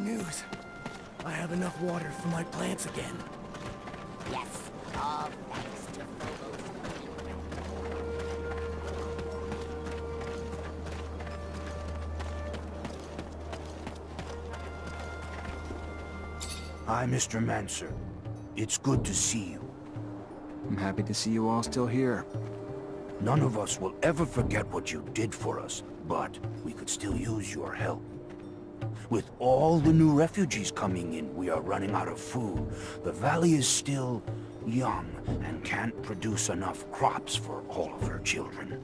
news. I have enough water for my plants again. Yes, all thanks to Phobos. Hi, Mr. Mancer. It's good to see you. I'm happy to see you all still here. None of us will ever forget what you did for us, but we could still use your help. With all the new refugees coming in, we are running out of food. The valley is still young and can't produce enough crops for all of her children.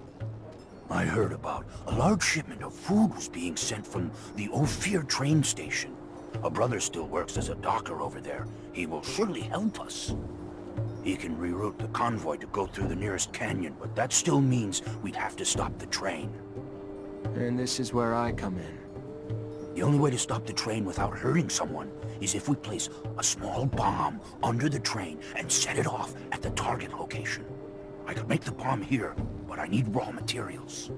I heard about a large shipment of food was being sent from the Ophir train station. A brother still works as a docker over there. He will surely help us. He can reroute the convoy to go through the nearest canyon, but that still means we'd have to stop the train. And this is where I come in. The only way to stop the train without hurting someone is if we place a small bomb under the train and set it off at the target location. I could make the bomb here, but I need raw materials.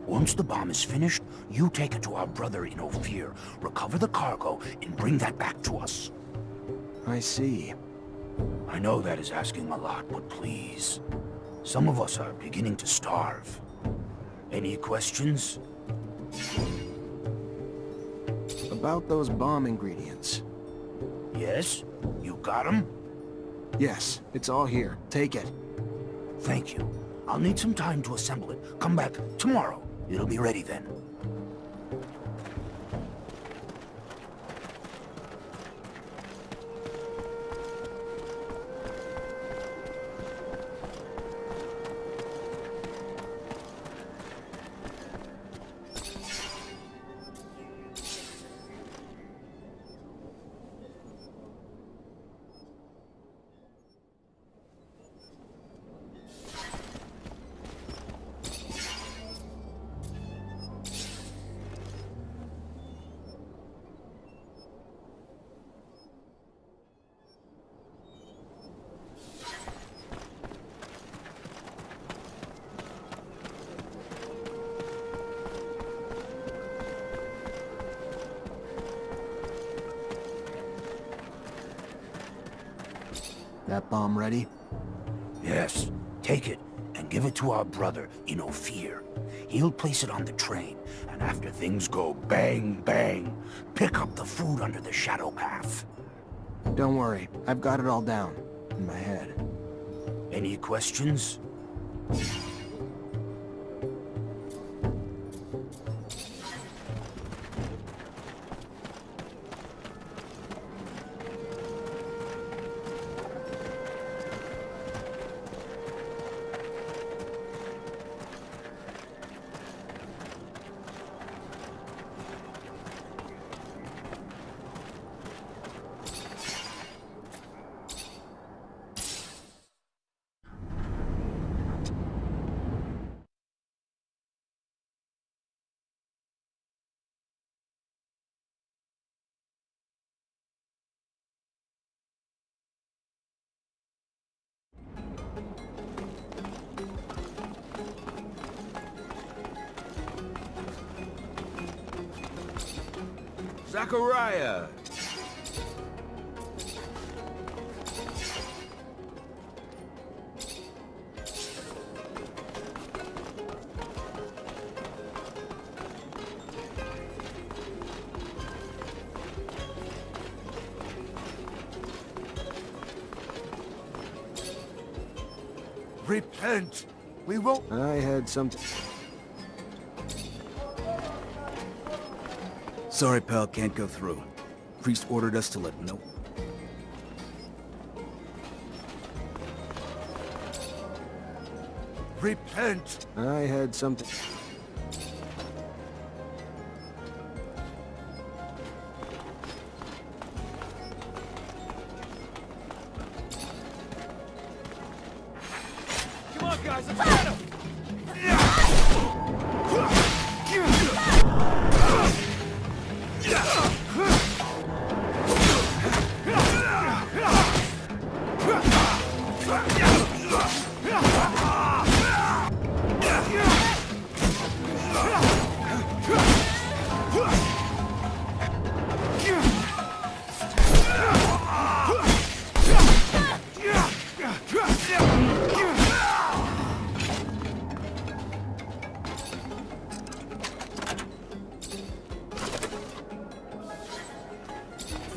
Once the bomb is finished, you take it to our brother in Ophir, recover the cargo, and bring that back to us. I see. I know that is asking a lot, but please. Some of us are beginning to starve. Any questions? About those bomb ingredients. Yes? You got them? Yes, it's all here. Take it. Thank you. I'll need some time to assemble it. Come back tomorrow. It'll be ready then. That bomb ready? Yes. Take it and give it to our brother in Ophir. He'll place it on the train, and after things go bang, bang, pick up the food under the shadow path. Don't worry, I've got it all down. In my head. Any questions? Zachariah! Repent! We won't... I had something... Sorry, pal, can't go through. Priest ordered us to let him know. Repent! I had something... Come on, guys, let's get him!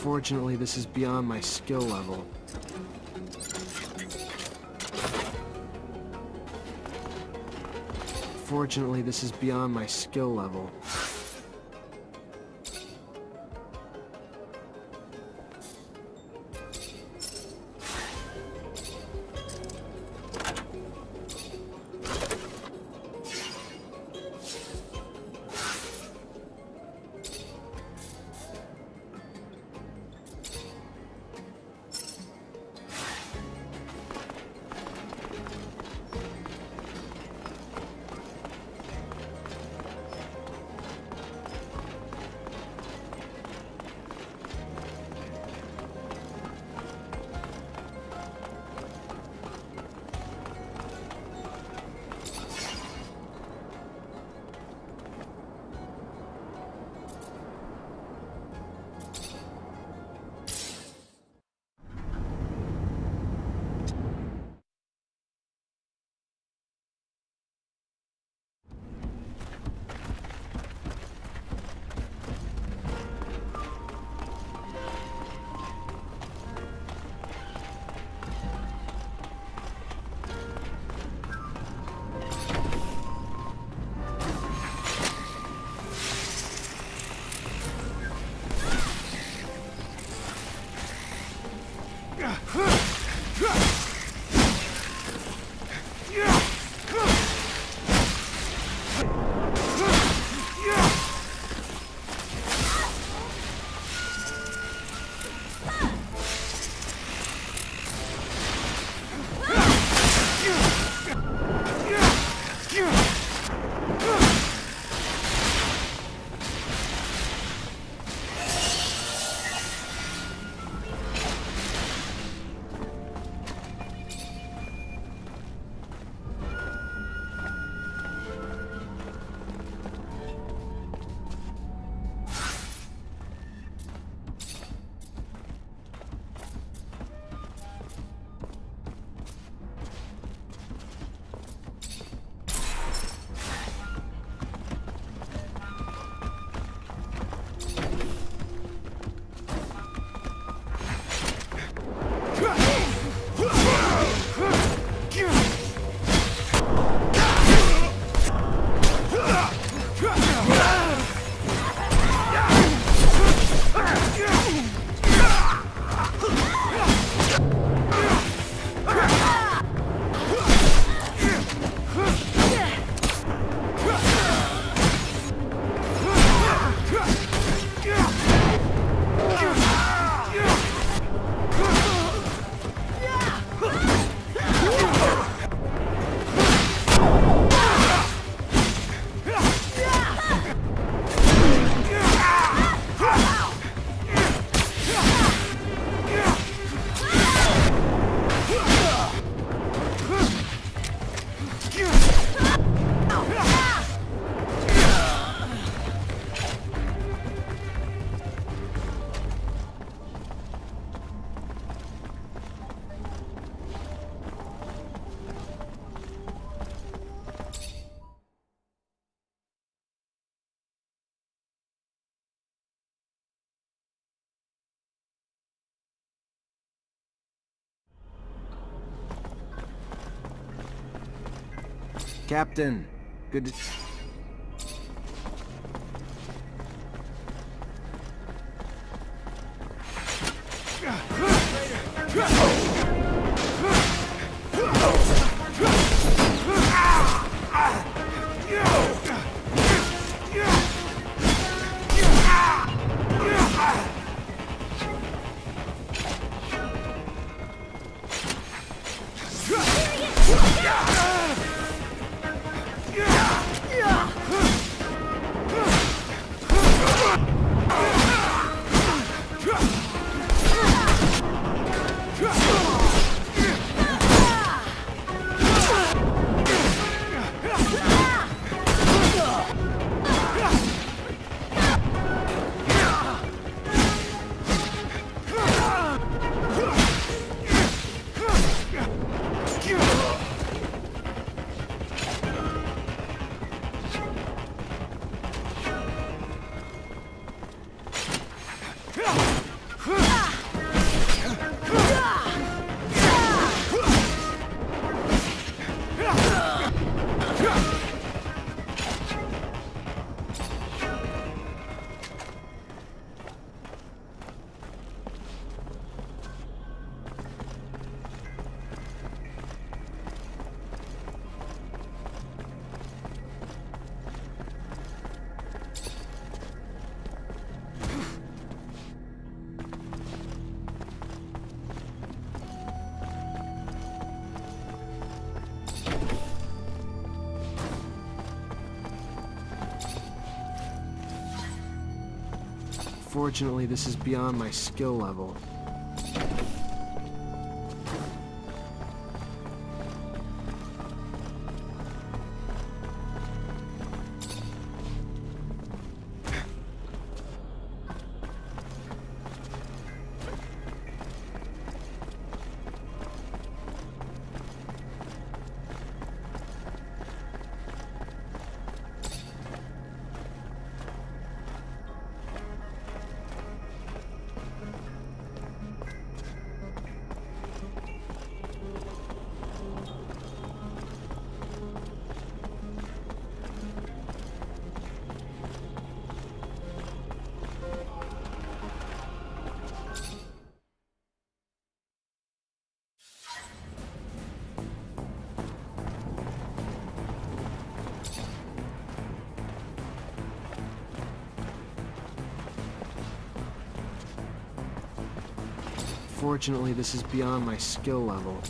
Unfortunately, this is beyond my skill level. Fortunately, this is beyond my skill level. Captain, good to... Yeah! Fortunately, this is beyond my skill level. Fortunately, this is beyond my skill level.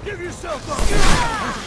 Give yourself up!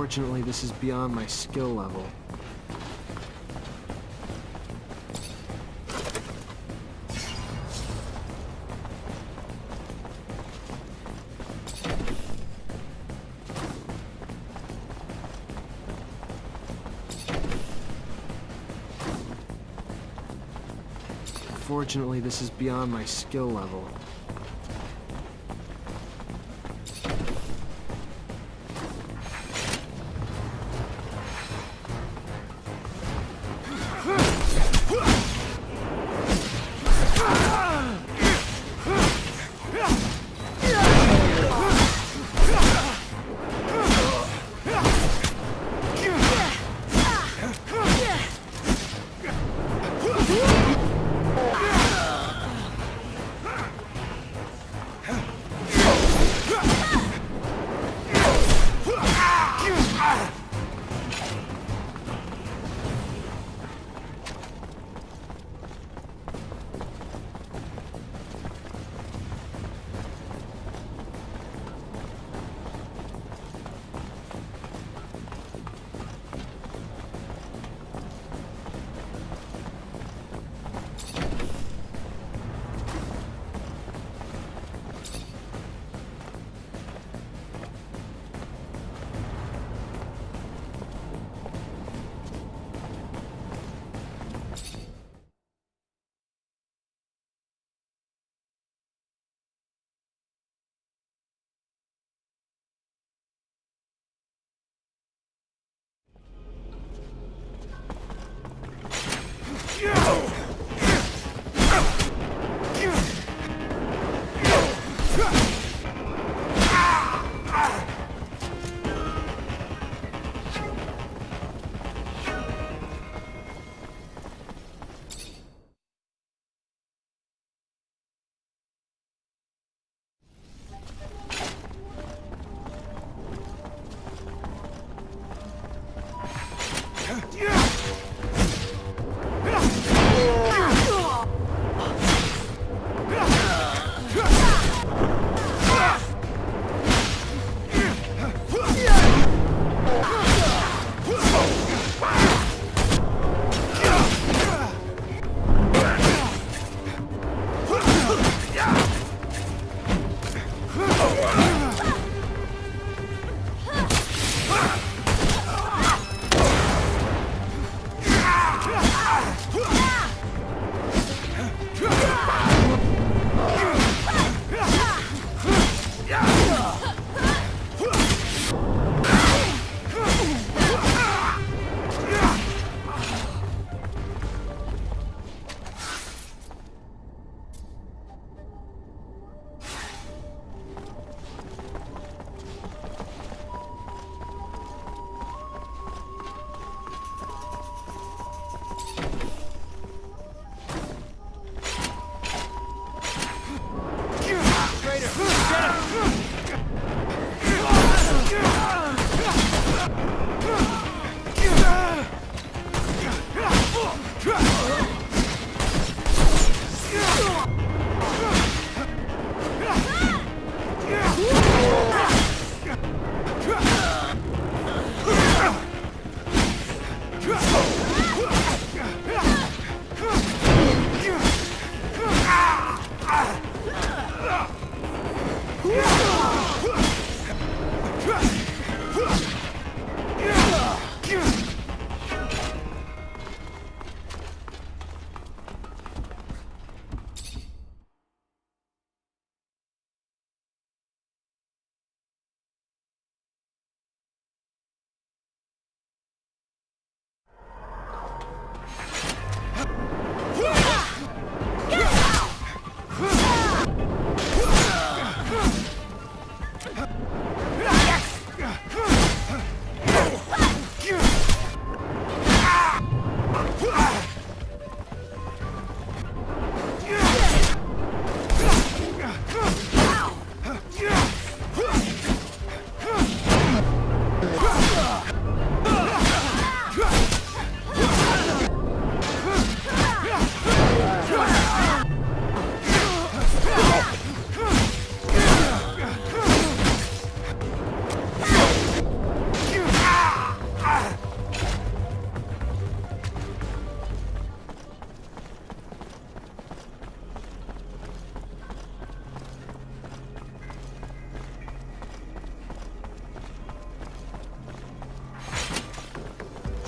Unfortunately, this is beyond my skill level. Unfortunately, this is beyond my skill level.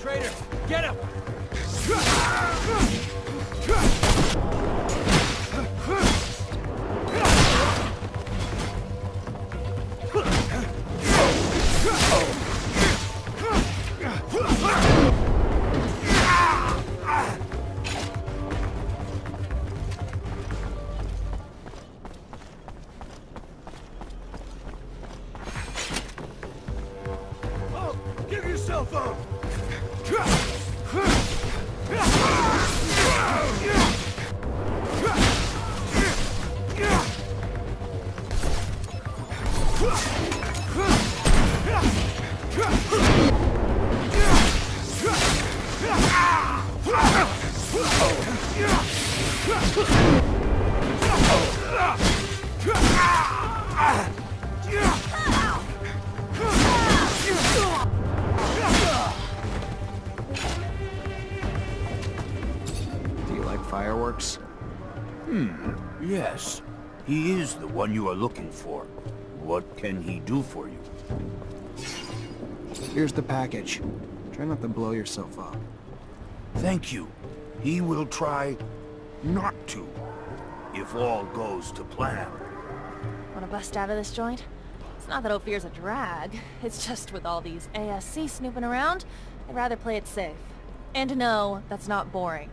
traitor! Get him! Oh, give yourself up! Do you like fireworks? Yes, he is the one you are looking for. What can he do for you? Here's the package. Try not to blow yourself up. Thank you. He will try not to, if all goes to plan. Want to bust out of this joint? It's not that Ophir's a drag. It's just with all these ASC snooping around, I'd rather play it safe. And no, that's not boring.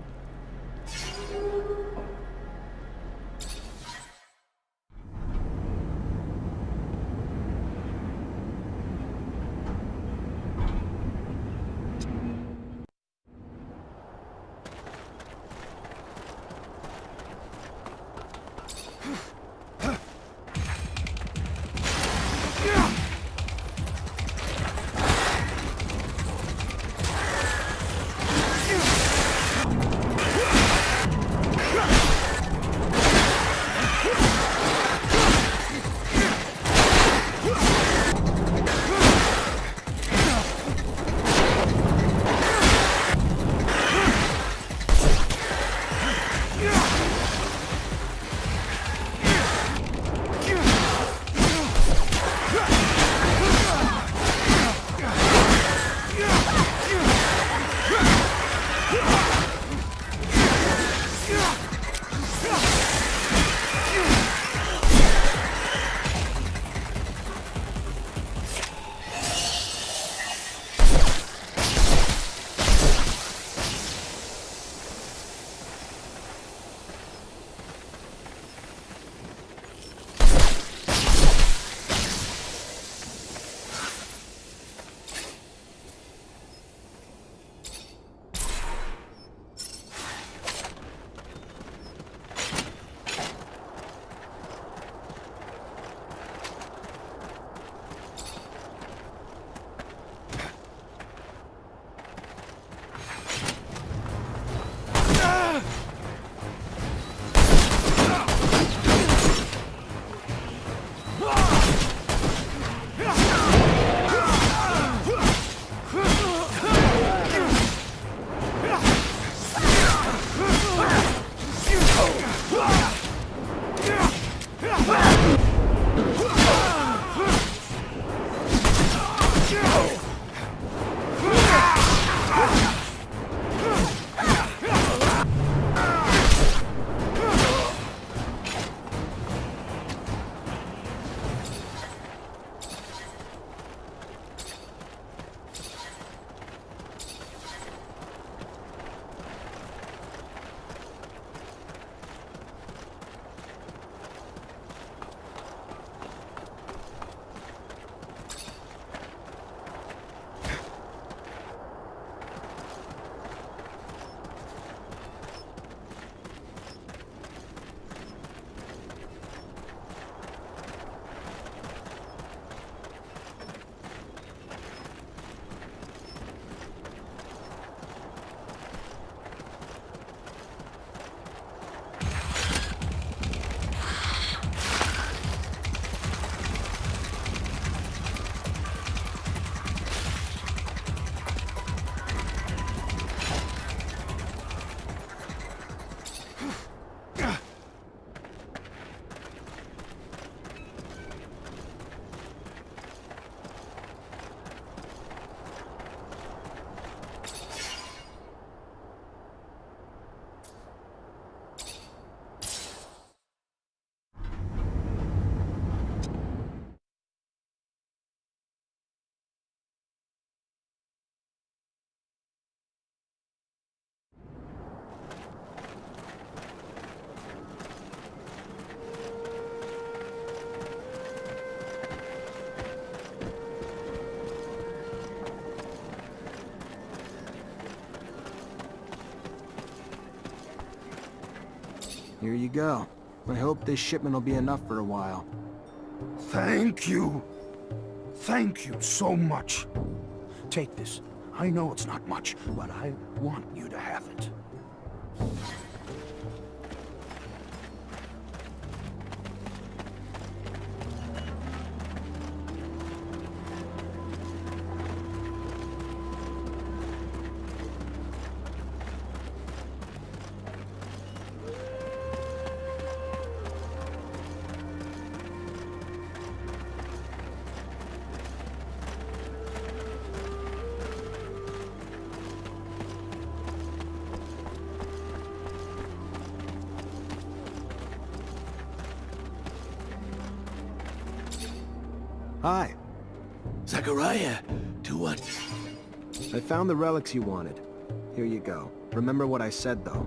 Here you go. I hope this shipment will be enough for a while. Thank you. Thank you so much. Take this. I know it's not much, but I want you to have it. Hi. Zachariah, to what? I found the relics you wanted. Here you go. Remember what I said, though.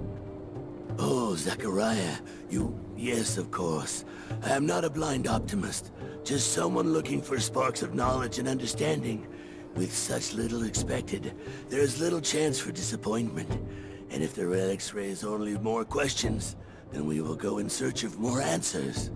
Oh, Zachariah, yes, of course. I am not a blind optimist, just someone looking for sparks of knowledge and understanding. With such little expected, there is little chance for disappointment. And if the relics raise only more questions, then we will go in search of more answers.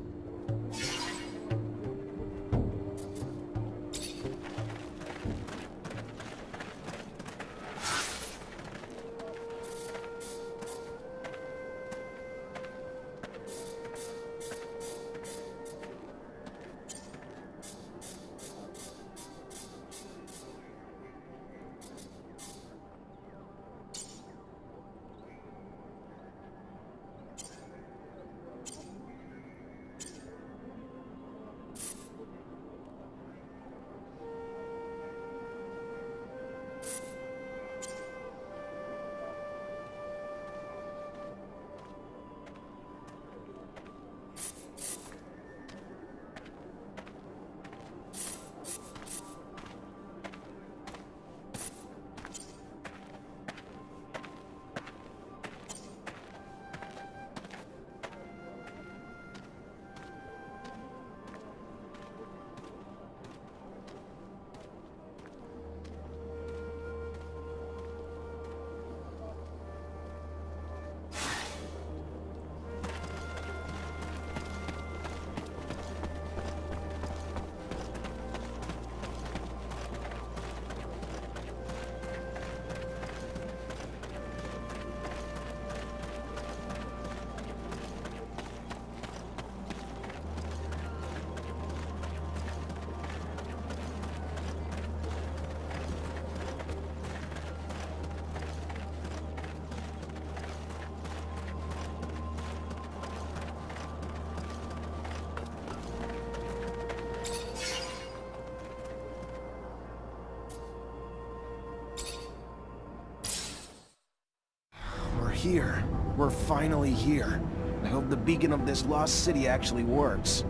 Here. We're finally here. I hope the beacon of this lost city actually works.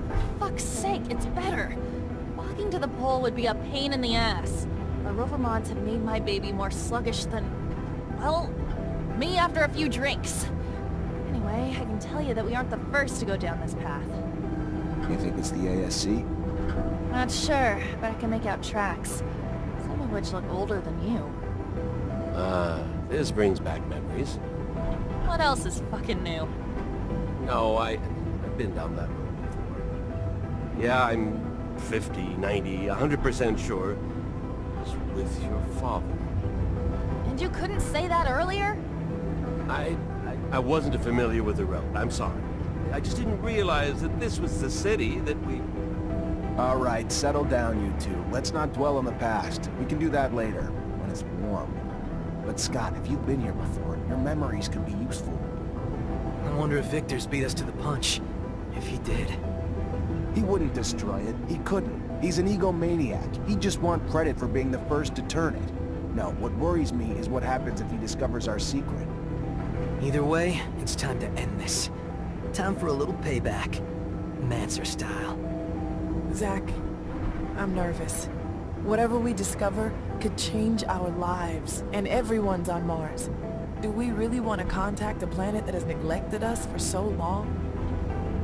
For fuck's sake, it's better. Walking to the pole would be a pain in the ass. The rover mods have made my baby more sluggish than, well, me after a few drinks. Anyway, I can tell you that we aren't the first to go down this path. You think it's the ASC? Not sure, but I can make out tracks. Some of which look older than you. This brings back memories. What else is fucking new? No, I've been down that road before. Yeah, I'm 50, 90, 100% sure. It was with your father. And you couldn't say that earlier? I wasn't familiar with the road. I'm sorry. I just didn't realize that this was the city that we... All right, settle down, you two. Let's not dwell on the past. We can do that later, when it's warm. But Scott, if you've been here before, your memories could be useful. I wonder if Victor's beat us to the punch. If he did. He wouldn't destroy it. He couldn't. He's an egomaniac. He'd just want credit for being the first to turn it. No, what worries me is what happens if he discovers our secret. Either way, it's time to end this. Time for a little payback. Mancer style. Zach, I'm nervous. Whatever we discover could change our lives, and everyone's on Mars. Do we really want to contact a planet that has neglected us for so long?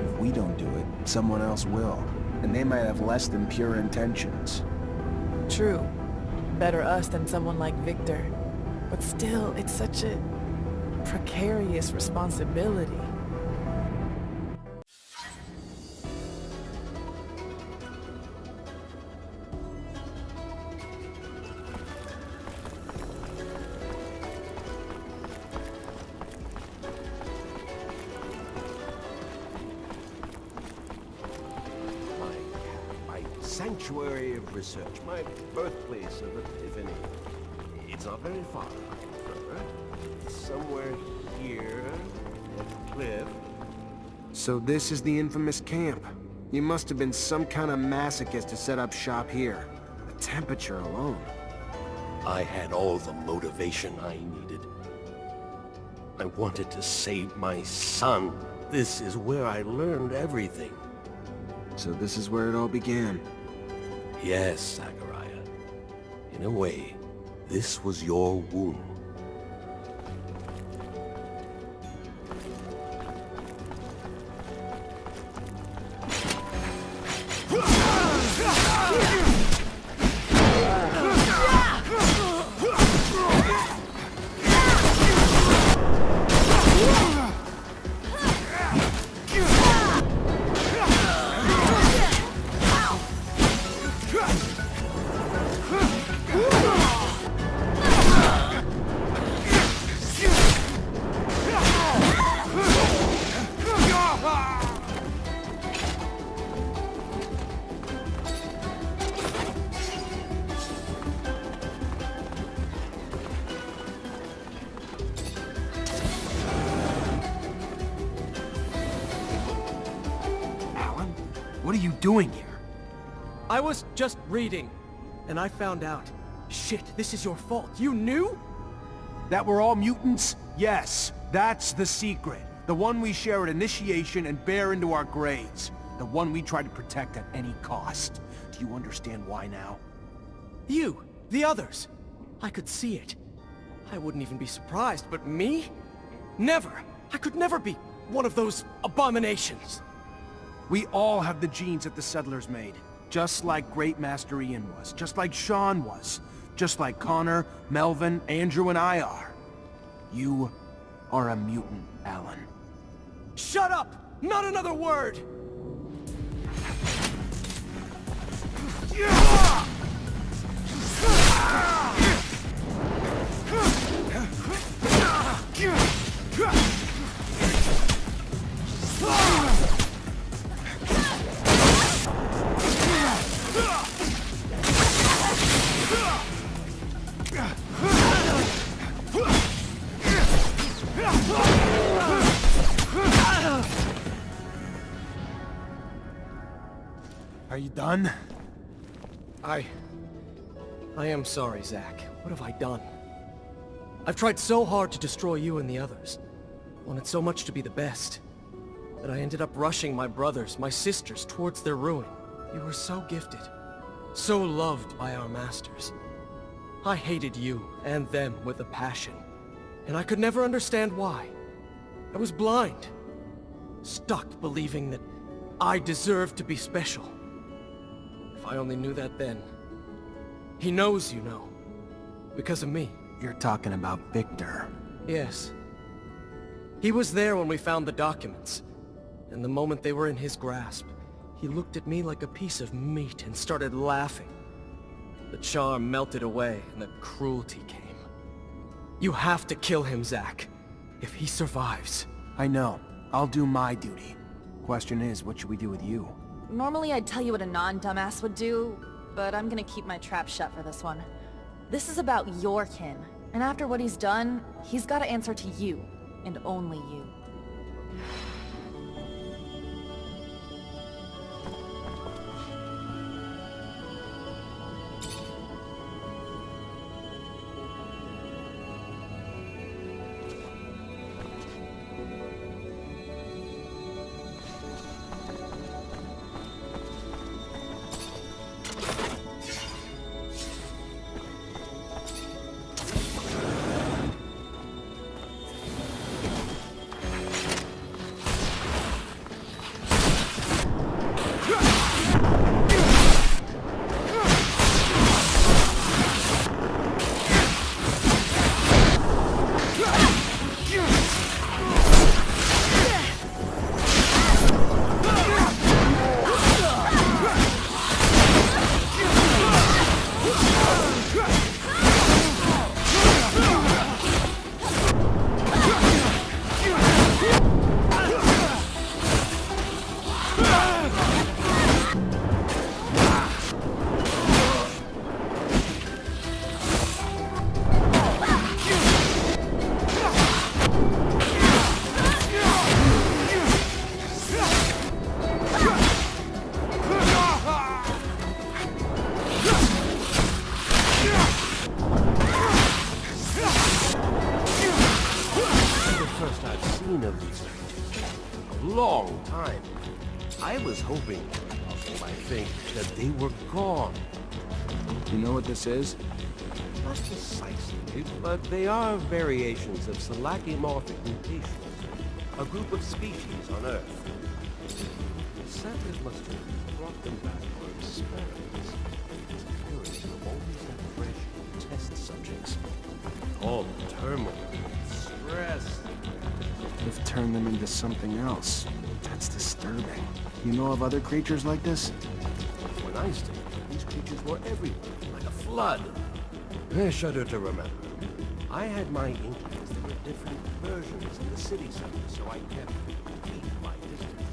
If we don't do it, someone else will. And they might have less than pure intentions. True. Better us than someone like Victor. But still, it's such a precarious responsibility. sanctuary of research, my birthplace of epiphany. It's not very far, however. It's somewhere here, at the cliff. So this is the infamous camp. You must have been some kind of masochist to set up shop here. The temperature alone. I had all the motivation I needed. I wanted to save my son. This is where I learned everything. So this is where it all began. Yes, Zachariah. In a way, this was your womb. What are you doing here? I was just reading, and I found out. Shit, this is your fault. You knew? That we're all mutants? Yes, that's the secret. The one we share at initiation and bear into our graves. The one we try to protect at any cost. Do you understand why now? You, the others. I could see it. I wouldn't even be surprised, but me? Never. I could never be one of those abominations. We all have the genes that the settlers made. Just like Great Master Ian was. Just like Sean was. Just like Connor, Melvin, Andrew, and I are. You are a mutant, Alan. Shut up! Not another word! Are you done? I am sorry, Zach. What have I done? I've tried so hard to destroy you and the others. Wanted so much to be the best. That I ended up rushing my brothers, my sisters, towards their ruin. You were so gifted. So loved by our masters. I hated you and them with a passion. And I could never understand why. I was blind. Stuck believing that I deserved to be special. If I only knew that then. He knows, you know. Because of me. You're talking about Victor. Yes. He was there when we found the documents. And the moment they were in his grasp, he looked at me like a piece of meat and started laughing. The charm melted away and the cruelty came. You have to kill him, Zach. If he survives. I know. I'll do my duty. Question is, what should we do with you? Normally I'd tell you what a non-dumbass would do, but I'm gonna keep my trap shut for this one. This is about your kin, and after what he's done, he's gotta answer to you, and only you. seen of these creatures in a long time. I was hoping, although I think, that they were gone. You know what this is? Not precisely, but they are variations of Selachimorphic mutations, a group of species on Earth. The settlers must have brought them back for experiments. Security always had fresh test subjects. All the turmoil, stress. They've turned them into something else. That's disturbing. You know of other creatures like this? When I stayed, these creatures were everywhere, like a flood. I shudder to remember. I had my inklings there were different versions in the city center, so I kept keep my distance.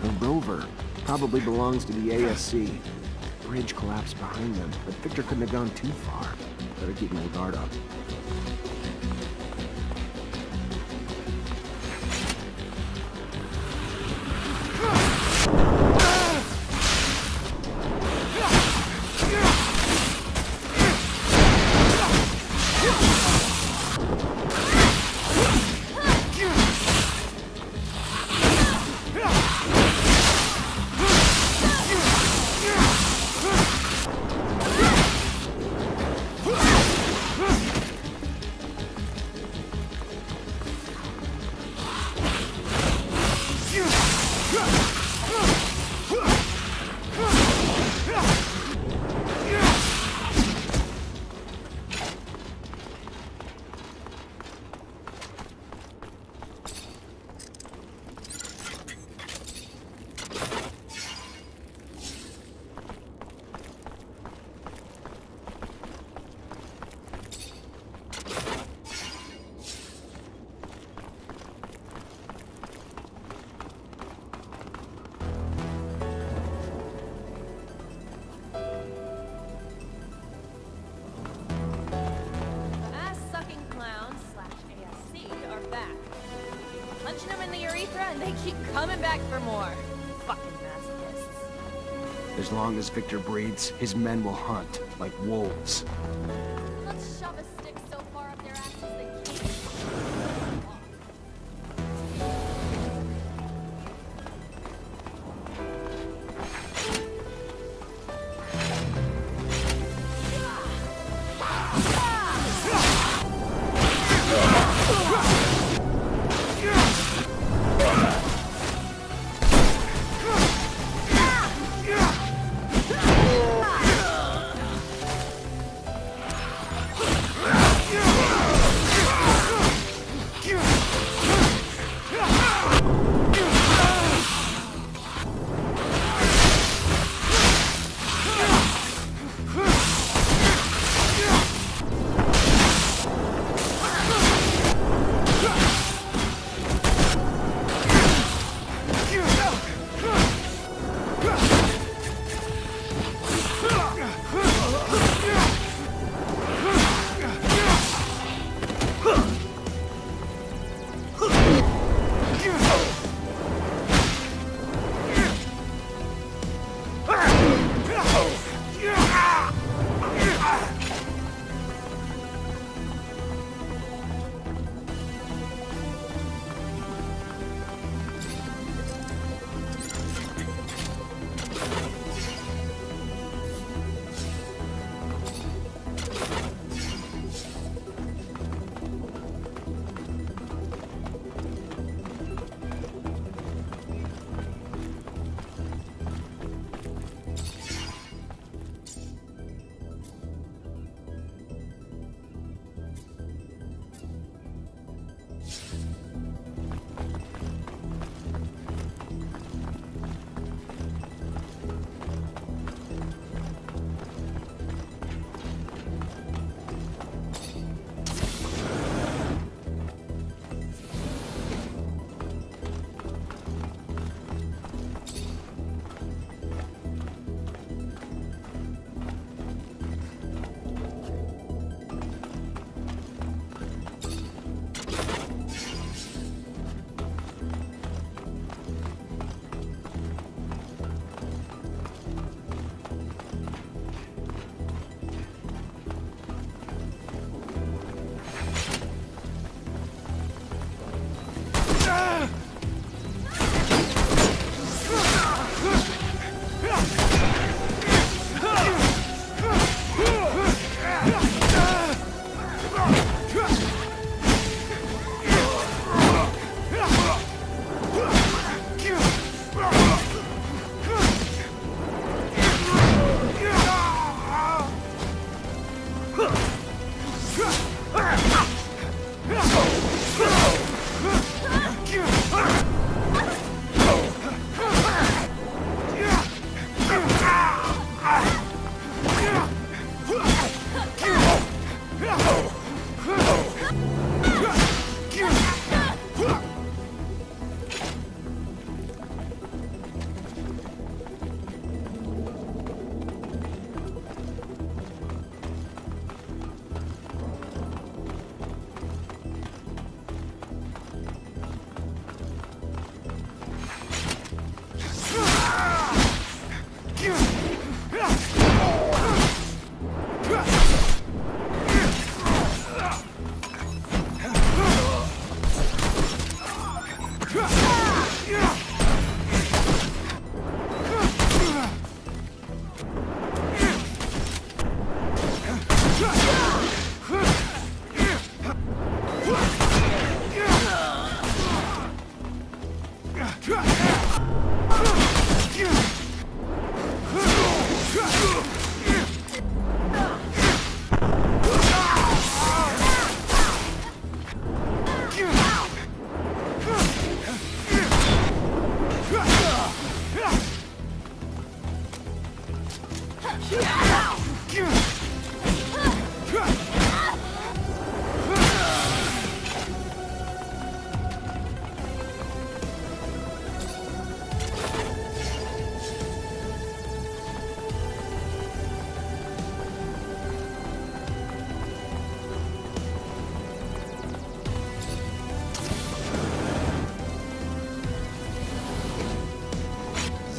The rover probably belongs to the ASC. Bridge collapsed behind them, but Victor couldn't have gone too far. Better keep my guard up. Punching them in the urethra and they keep coming back for more. Fucking masochists. As long as Victor breathes, his men will hunt like wolves. Let's shove a stick so far up their asses they can't.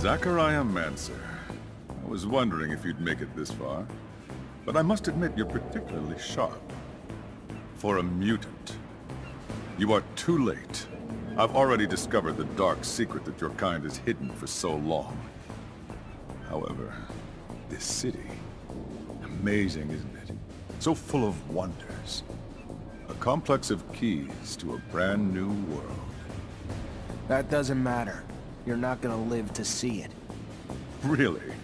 Zachariah Mancer. I was wondering if you'd make it this far, but I must admit you're particularly sharp. For a mutant. You are too late. I've already discovered the dark secret that your kind has hidden for so long. However, this city, amazing, isn't it? So full of wonders. A complex of keys to a brand new world. That doesn't matter. You're not gonna live to see it. Really?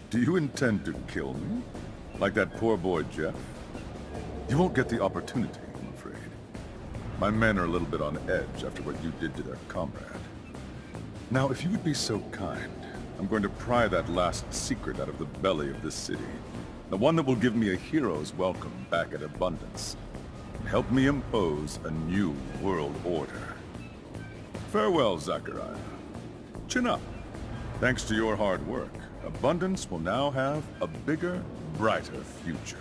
Do you intend to kill me? Like that poor boy Jeff? You won't get the opportunity, I'm afraid. My men are a little bit on edge after what you did to their comrade. Now, if you would be so kind, I'm going to pry that last secret out of the belly of this city. The one that will give me a hero's welcome back at Abundance. And help me impose a new world order. Farewell, Zachariah. Chin up. Thanks to your hard work, Abundance will now have a bigger, brighter future.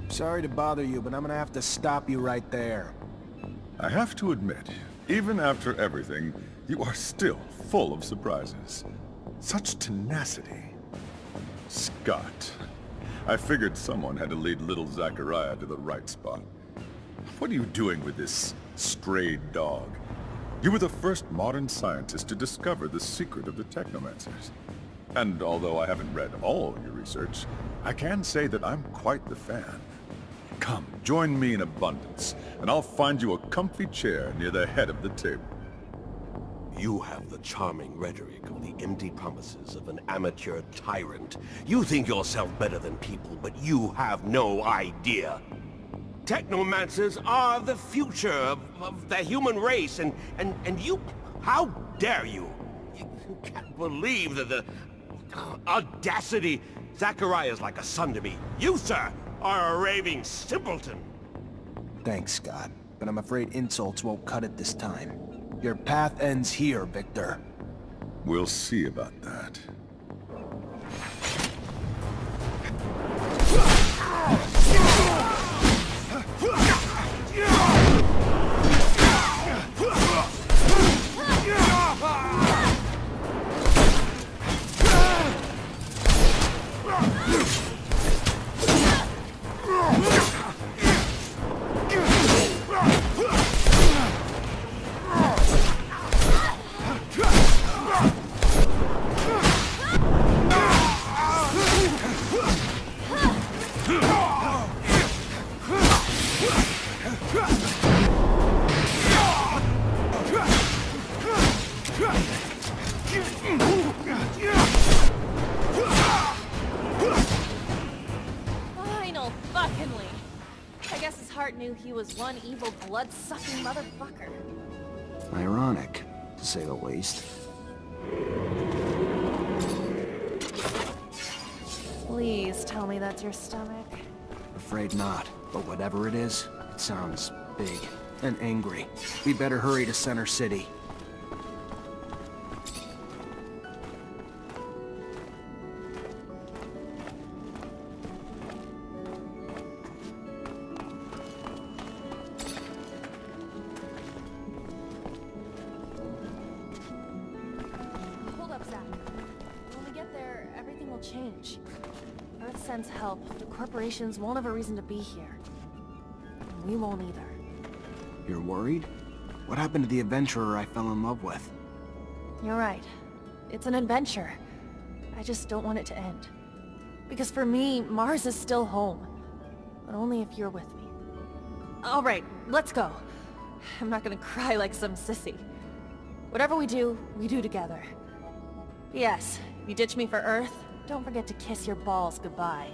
Sorry to bother you, but I'm gonna have to stop you right there. I have to admit, even after everything, you are still full of surprises. Such tenacity. Scott. I figured someone had to lead little Zachariah to the right spot. What are you doing with this strayed dog? You were the first modern scientist to discover the secret of the Technomancers. And although I haven't read all your research, I can say that I'm quite the fan. Come, join me in Abundance, and I'll find you a comfy chair near the head of the table. You have the charming rhetoric of the empty promises of an amateur tyrant. You think yourself better than people, but you have no idea. Technomancers are the future of the human race, and you... How dare you? You can't believe that the audacity... Zachariah's like a son to me. You, sir, are a raving simpleton. Thanks, Scott, but I'm afraid insults won't cut it this time. Your path ends here, Victor. We'll see about that. Fuckingly. I guess his heart knew he was one evil blood-sucking motherfucker. Ironic, to say the least. Please tell me that's your stomach. Afraid not, but whatever it is, it sounds big and angry. We better hurry to Center City. Change. Earth sends help. The corporations won't have a reason to be here. And we won't either. You're worried? What happened to the adventurer I fell in love with? You're right. It's an adventure. I just don't want it to end. Because for me, Mars is still home. But only if you're with me. Alright, let's go. I'm not gonna cry like some sissy. Whatever we do together. Yes, if you ditch me for Earth, don't forget to kiss your balls goodbye.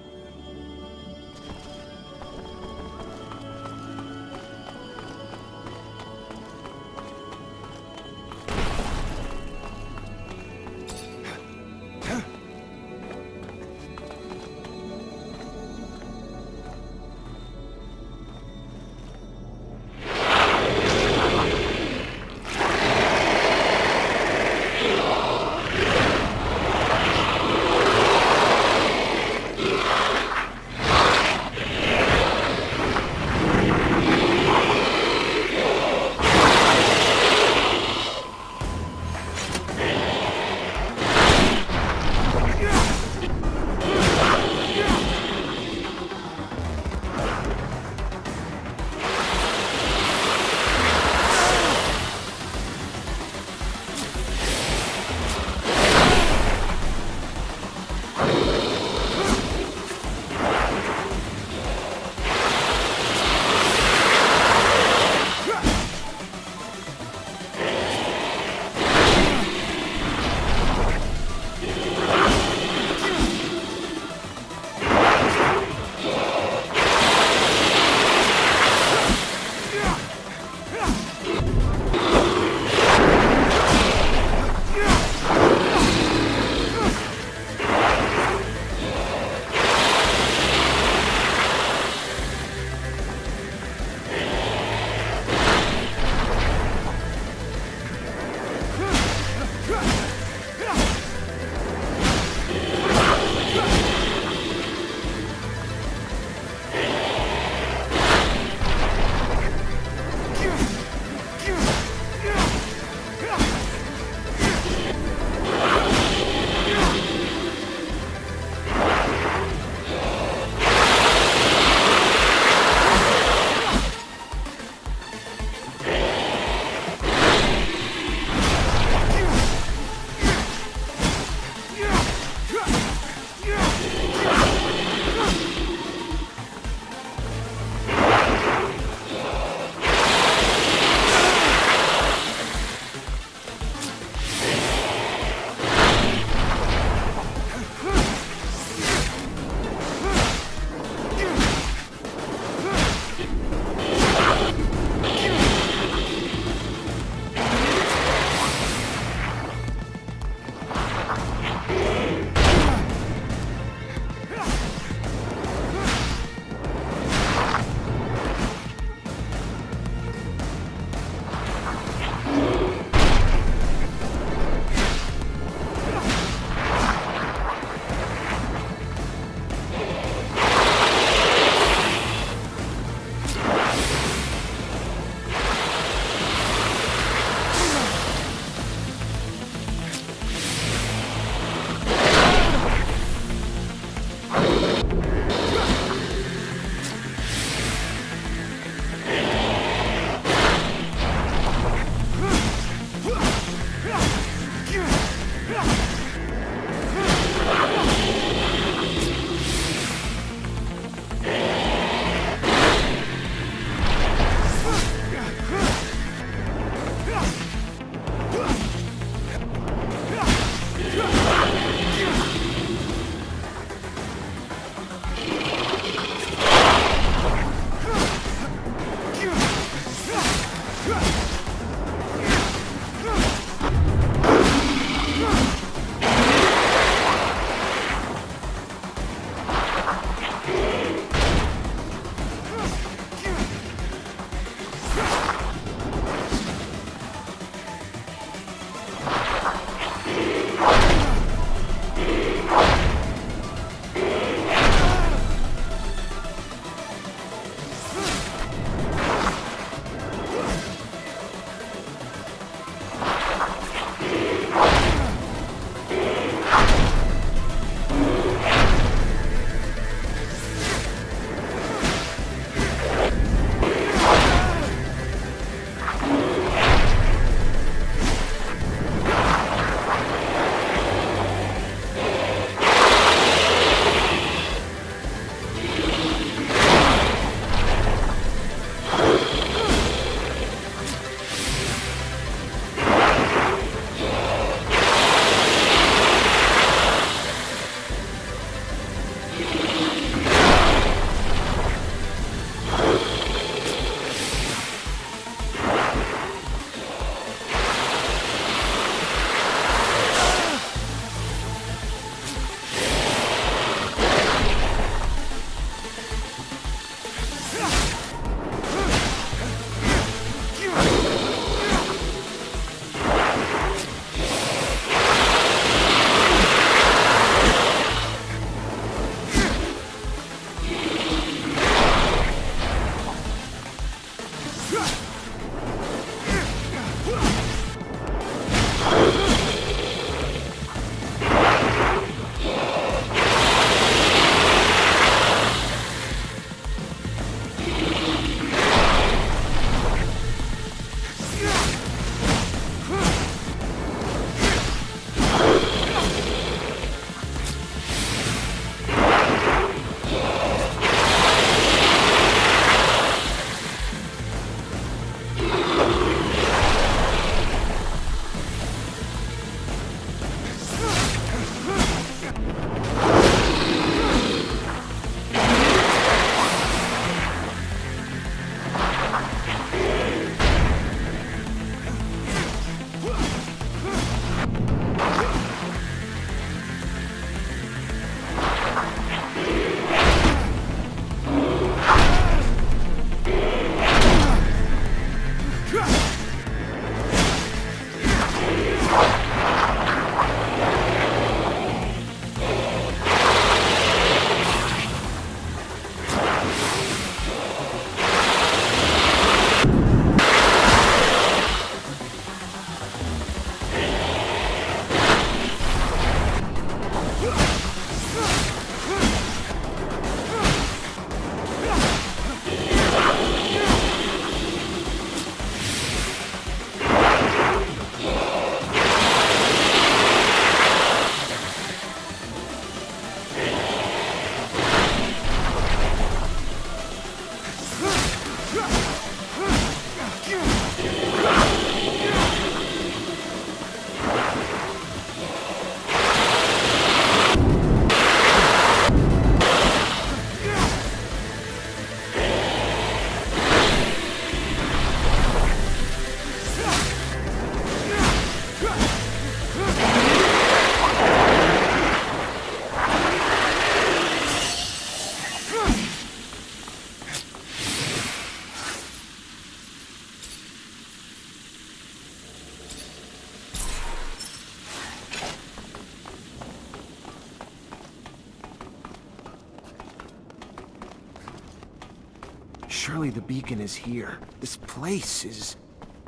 Surely the beacon is here. This place is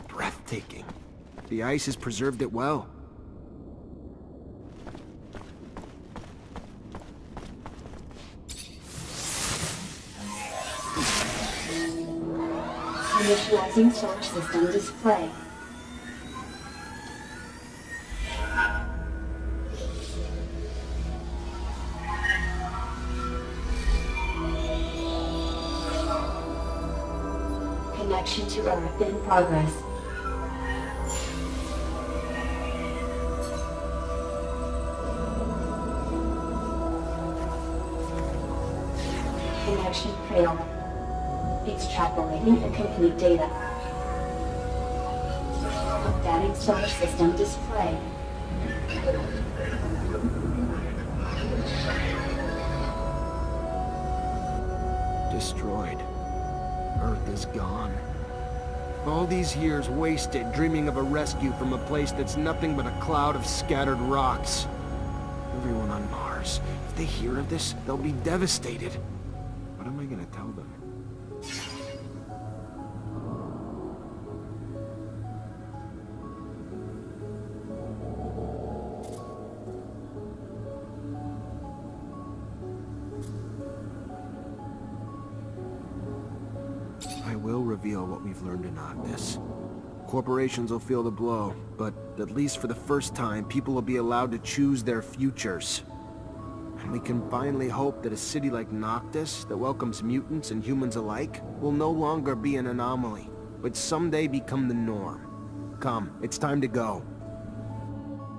breathtaking. The ice has preserved it well. Initializing solar system display. Connection to Earth in progress. Connection failed. Extrapolating incomplete data. Updating solar system display. Destroyed. Earth is gone. All these years wasted dreaming of a rescue from a place that's nothing but a cloud of scattered rocks. Everyone on Mars, if they hear of this, they'll be devastated. What am I gonna tell them? I will reveal what we've learned in Ognis. Corporations will feel the blow, but at least for the first time, people will be allowed to choose their futures. And we can finally hope that a city like Noctis, that welcomes mutants and humans alike, will no longer be an anomaly, but someday become the norm. Come, it's time to go.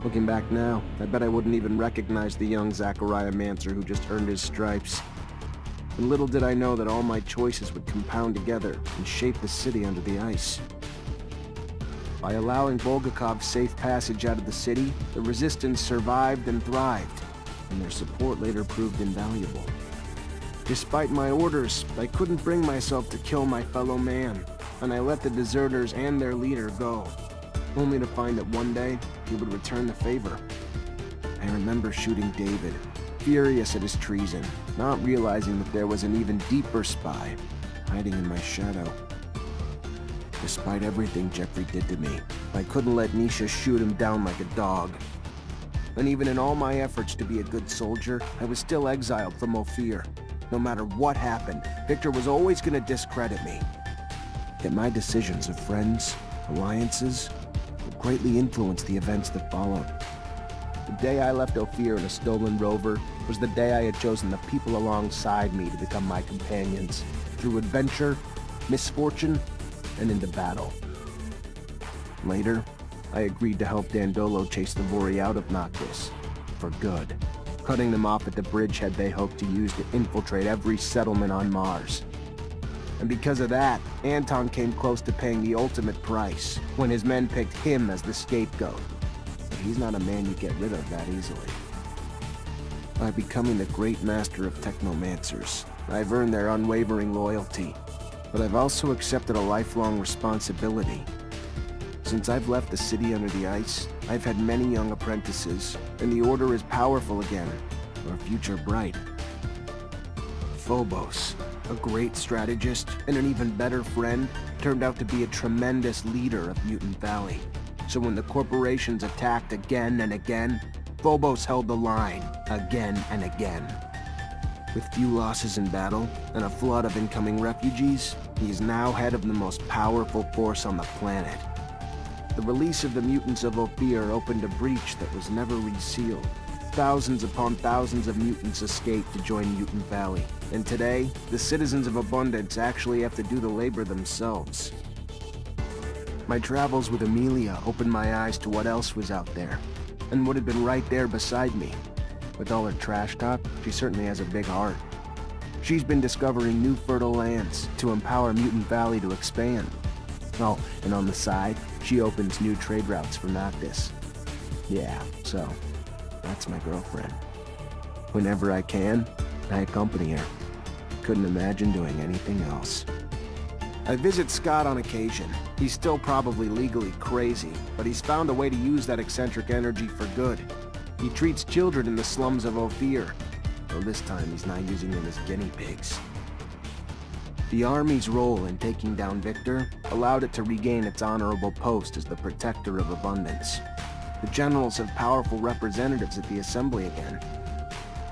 Looking back now, I bet I wouldn't even recognize the young Technomancer who just earned his stripes. And little did I know that all my choices would compound together and shape the city under the ice. By allowing Bulgakov safe passage out of the city, the Resistance survived and thrived, and their support later proved invaluable. Despite my orders, I couldn't bring myself to kill my fellow man, and I let the deserters and their leader go, only to find that one day he would return the favor. I remember shooting David, furious at his treason, not realizing that there was an even deeper spy hiding in my shadow. Despite everything Jeffrey did to me, I couldn't let Nisha shoot him down like a dog. And even in all my efforts to be a good soldier, I was still exiled from Ophir. No matter what happened, Victor was always going to discredit me. Yet my decisions of friends, alliances, would greatly influence the events that followed. The day I left Ophir in a stolen rover was the day I had chosen the people alongside me to become my companions, through adventure, misfortune, and into battle. Later, I agreed to help Dandolo chase the Vori out of Noctis, for good, cutting them off at the bridgehead they hoped to use to infiltrate every settlement on Mars. And because of that, Anton came close to paying the ultimate price, when his men picked him as the scapegoat. But he's not a man you get rid of that easily. By becoming the great master of Technomancers, I've earned their unwavering loyalty. But I've also accepted a lifelong responsibility. Since I've left the city under the ice, I've had many young apprentices, and the Order is powerful again, our future bright. Phobos, a great strategist and an even better friend, turned out to be a tremendous leader of Mutant Valley. So when the corporations attacked again and again, Phobos held the line, again and again. With few losses in battle, and a flood of incoming refugees, he is now head of the most powerful force on the planet. The release of the mutants of Ophir opened a breach that was never resealed. Thousands upon thousands of mutants escaped to join Mutant Valley, and today, the citizens of Abundance actually have to do the labor themselves. My travels with Amelia opened my eyes to what else was out there, and what had been right there beside me. With all her trash talk, she certainly has a big heart. She's been discovering new fertile lands to empower Mutant Valley to expand. Oh, and on the side, she opens new trade routes for Noctis. Yeah, so, that's my girlfriend. Whenever I can, I accompany her. Couldn't imagine doing anything else. I visit Scott on occasion. He's still probably legally crazy, but he's found a way to use that eccentric energy for good. He treats children in the slums of Ophir, though this time he's not using them as guinea pigs. The Army's role in taking down Victor allowed it to regain its honorable post as the protector of abundance. The generals have powerful representatives at the Assembly again.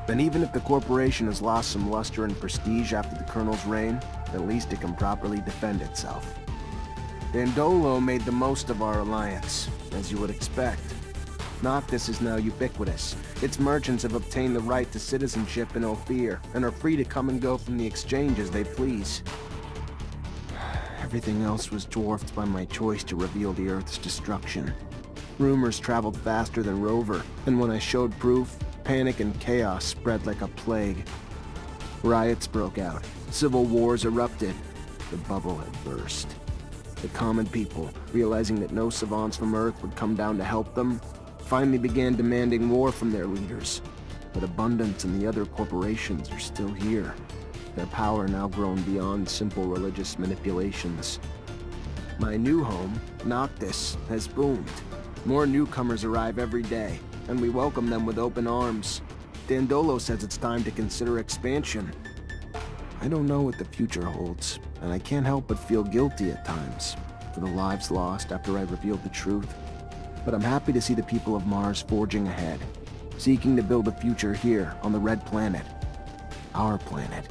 And even if the corporation has lost some luster and prestige after the Colonel's reign, at least it can properly defend itself. Dandolo made the most of our alliance, as you would expect. Noctis is now ubiquitous. Its merchants have obtained the right to citizenship in Ophir, and are free to come and go from the exchange as they please. Everything else was dwarfed by my choice to reveal the Earth's destruction. Rumors traveled faster than Rover, and when I showed proof, panic and chaos spread like a plague. Riots broke out. Civil wars erupted. The bubble had burst. The common people, realizing that no savants from Earth would come down to help them, finally began demanding war from their leaders. But Abundance and the other corporations are still here. Their power now grown beyond simple religious manipulations. My new home, Noctis, has boomed. More newcomers arrive every day, and we welcome them with open arms. Dandolo says it's time to consider expansion. I don't know what the future holds, and I can't help but feel guilty at times for the lives lost after I revealed the truth. But I'm happy to see the people of Mars forging ahead, seeking to build a future here on the Red Planet. Our planet.